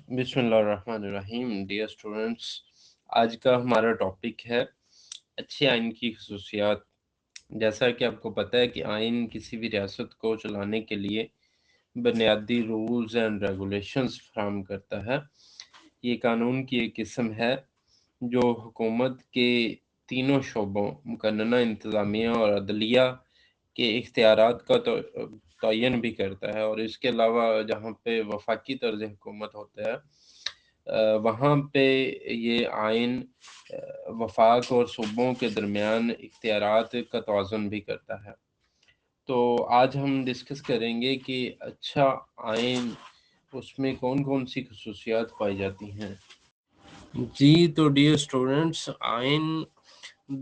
بسم اللہ الرحمن الرحیم. ڈیئر اسٹوڈنٹس، آج کا ہمارا ٹاپک ہے اچھے آئین کی خصوصیات. جیسا کہ آپ کو پتہ ہے کہ آئین کسی بھی ریاست کو چلانے کے لیے بنیادی رولز اینڈ ریگولیشنز فراہم کرتا ہے. یہ قانون کی ایک قسم ہے جو حکومت کے تینوں شعبوں مقننہ، انتظامیہ اور عدلیہ کے اختیارات کا تعین بھی کرتا ہے، اور اس کے علاوہ جہاں پہ وفاقی طرز حکومت ہوتا ہے وہاں پہ یہ آئین وفاق اور صوبوں کے درمیان اختیارات کا توازن بھی کرتا ہے. تو آج ہم ڈسکس کریں گے کہ اچھا آئین، اس میں کون کون سی خصوصیات پائی جاتی ہیں. جی تو ڈیئر اسٹوڈنٹس، آئین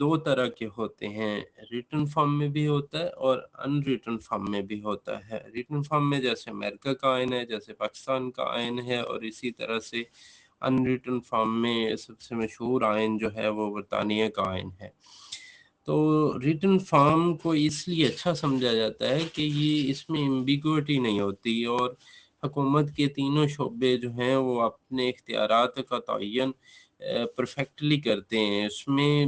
دو طرح کے ہوتے ہیں، ریٹن فارم میں بھی ہوتا ہے اور ان ریٹن فارم میں بھی ہوتا ہے. ریٹن فارم میں جیسے امریکہ کا آئین ہے، جیسے پاکستان کا آئین ہے، اور اسی طرح سے ان ریٹن فارم میں سب سے مشہور آئین جو ہے وہ برطانیہ کا آئین ہے. تو ریٹن فارم کو اس لیے اچھا سمجھا جاتا ہے کہ یہ اس میں ایمبیگوٹی نہیں ہوتی، اور حکومت کے تینوں شعبے جو ہیں وہ اپنے اختیارات کا تعین پرفیکٹلی کرتے ہیں، اس میں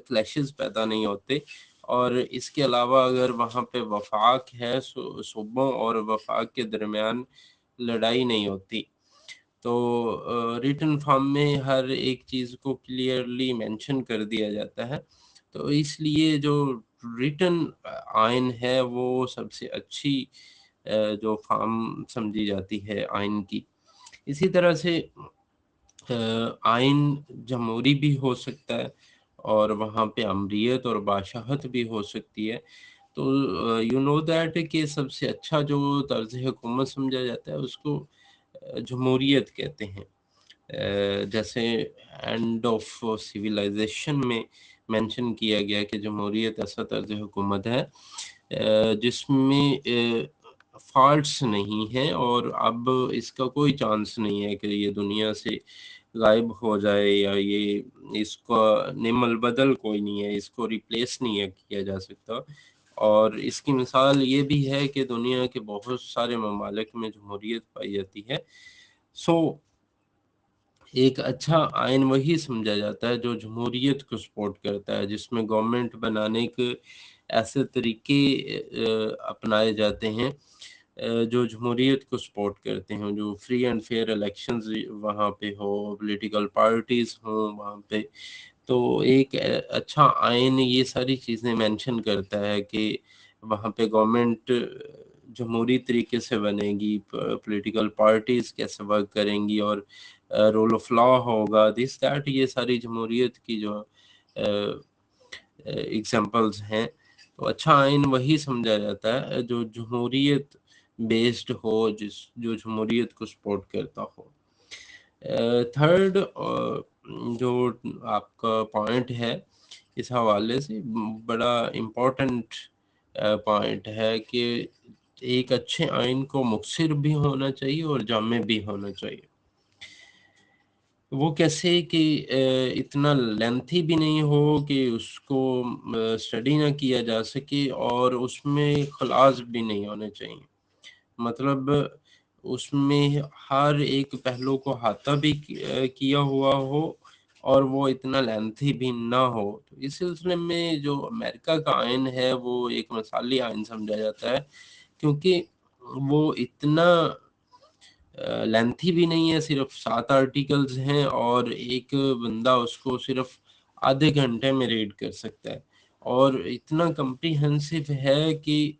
کلیشز پیدا نہیں ہوتے. اور اس کے علاوہ اگر وہاں پہ وفاق ہے، صوبوں اور وفاق کے درمیان لڑائی نہیں ہوتی. تو ریٹن فارم میں ہر ایک چیز کو کلیئرلی مینشن کر دیا جاتا ہے. تو اس لیے جو ریٹن آئین ہے وہ سب سے اچھی جو فارم سمجھی جاتی ہے آئین کی. اسی طرح سے آئین جمہوری بھی ہو سکتا ہے، اور وہاں پہ امریت اور بادشاہت بھی ہو سکتی ہے. تو یو نو دیٹ کہ سب سے اچھا جو طرز حکومت سمجھا جاتا ہے اس کو جمہوریت کہتے ہیں. جیسے اینڈ آف سویلائزیشن میں مینشن کیا گیا کہ جمہوریت ایسا طرز حکومت ہے جس میں فالٹس نہیں ہیں، اور اب اس کا کوئی چانس نہیں ہے کہ یہ دنیا سے غائب ہو جائے، یا یہ اس کا نعم البدل کوئی نہیں ہے، اس کو ریپلیس نہیں ہے کیا جا سکتا. اور اس کی مثال یہ بھی ہے کہ دنیا کے بہت سارے ممالک میں جمہوریت پائی جاتی ہے. ایک اچھا آئین وہی سمجھا جاتا ہے جو جمہوریت کو سپورٹ کرتا ہے، جس میں گورنمنٹ بنانے کے ایسے طریقے اپنائے جاتے ہیں جو جمہوریت کو سپورٹ کرتے ہیں، جو فری اینڈ فیئر الیکشنز وہاں پہ ہو، پولیٹیکل پارٹیز ہوں وہاں پہ. تو ایک اچھا آئین یہ ساری چیزیں مینشن کرتا ہے کہ وہاں پہ گورنمنٹ جمہوری طریقے سے بنے گی، پولیٹیکل پارٹیز کیسے ورک کریں گی، اور رول آف لا ہوگا، دس دیٹ. یہ ساری جمہوریت کی جو ایگزامپلز ہیں. تو اچھا آئین وہی سمجھا جاتا ہے جو جمہوریت بیسڈ ہو، جو جمہوریت کو سپورٹ کرتا ہو. تھرڈ جو آپ کا پوائنٹ ہے اس حوالے سے بڑا امپورٹنٹ پوائنٹ ہے کہ ایک اچھے آئین کو مقصر بھی ہونا چاہیے اور جامع بھی ہونا چاہیے. وہ کیسے کہ اتنا لینتھی بھی نہیں ہو کہ اس کو اسٹڈی نہ کیا جا سکے، اور اس میں خلاص بھی نہیں ہونے چاہیے. مطلب اس میں ہر ایک پہلو کو احاطہ بھی کیا ہوا ہو، اور وہ اتنا لینتھی بھی نہ ہو. تو اس سلسلے میں جو امریکہ کا آئین ہے وہ ایک مثالی آئین سمجھا جاتا ہے، کیونکہ وہ اتنا لینتھی بھی نہیں ہے، صرف 7 آرٹیکلز ہیں، اور ایک بندہ اس کو صرف آدھے گھنٹے میں ریڈ کر سکتا ہے، اور اتنا کمپریہنسو ہے کہ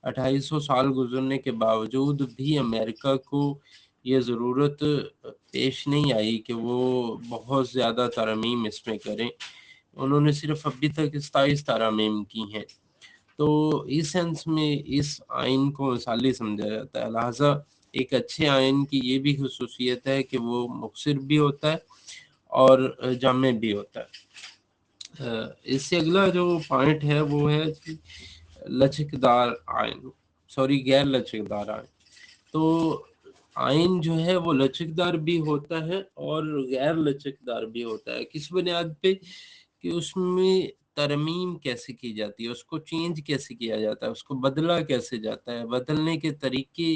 2800 سال گزرنے کے باوجود بھی امریکہ کو یہ ضرورت پیش نہیں آئی کہ وہ بہت زیادہ ترامیم اس میں کریں. انہوں نے صرف ابھی تک 27 ترامیم کی ہیں. تو اس سینس میں اس آئین کو مثالی سمجھا جاتا ہے. لہٰذا ایک اچھے آئین کی یہ بھی خصوصیت ہے کہ وہ مقصر بھی ہوتا ہے اور جامع بھی ہوتا ہے. اس سے اگلا جو پوائنٹ ہے وہ ہے لچکدار آئین، غیر لچکدار آئین. تو آئین جو ہے وہ لچکدار بھی ہوتا ہے اور غیر لچکدار بھی ہوتا ہے. کس بنیاد پہ؟ کہ اس میں ترمیم کیسے کی جاتی ہے، اس کو چینج کیسے کیا جاتا ہے، اس کو بدلا کیسے جاتا ہے، بدلنے کے طریقے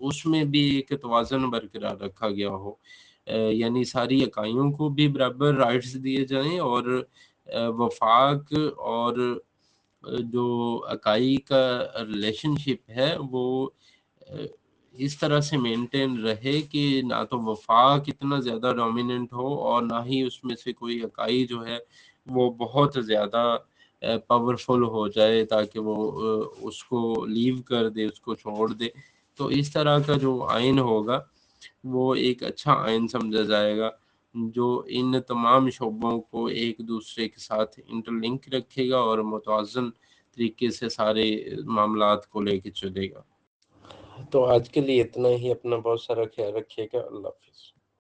اس میں بھی ایک توازن برقرار رکھا گیا ہو، یعنی ساری اکائیوں کو بھی برابر رائٹس دیے جائیں، اور وفاق اور جو اکائی کا ریلیشن شپ ہے وہ اس طرح سے مینٹین رہے کہ نہ تو وفاق اتنا زیادہ ڈومیننٹ ہو اور نہ ہی اس میں سے کوئی اکائی جو ہے وہ بہت زیادہ پاورفل ہو جائے تاکہ وہ اس کو لیو کر دے، اس کو چھوڑ دے۔ تو اس طرح کا جو آئین ہوگا وہ ایک اچھا آئین سمجھا جائے گا، جو ان تمام شعبوں کو ایک دوسرے کے ساتھ انٹر لنک رکھے گا اور متوازن طریقے سے سارے معاملات کو لے کے چلے گا۔ تو آج کے لیے اتنا ہی، اپنا بہت سارا خیال رکھیے گا۔ اللہ حافظ۔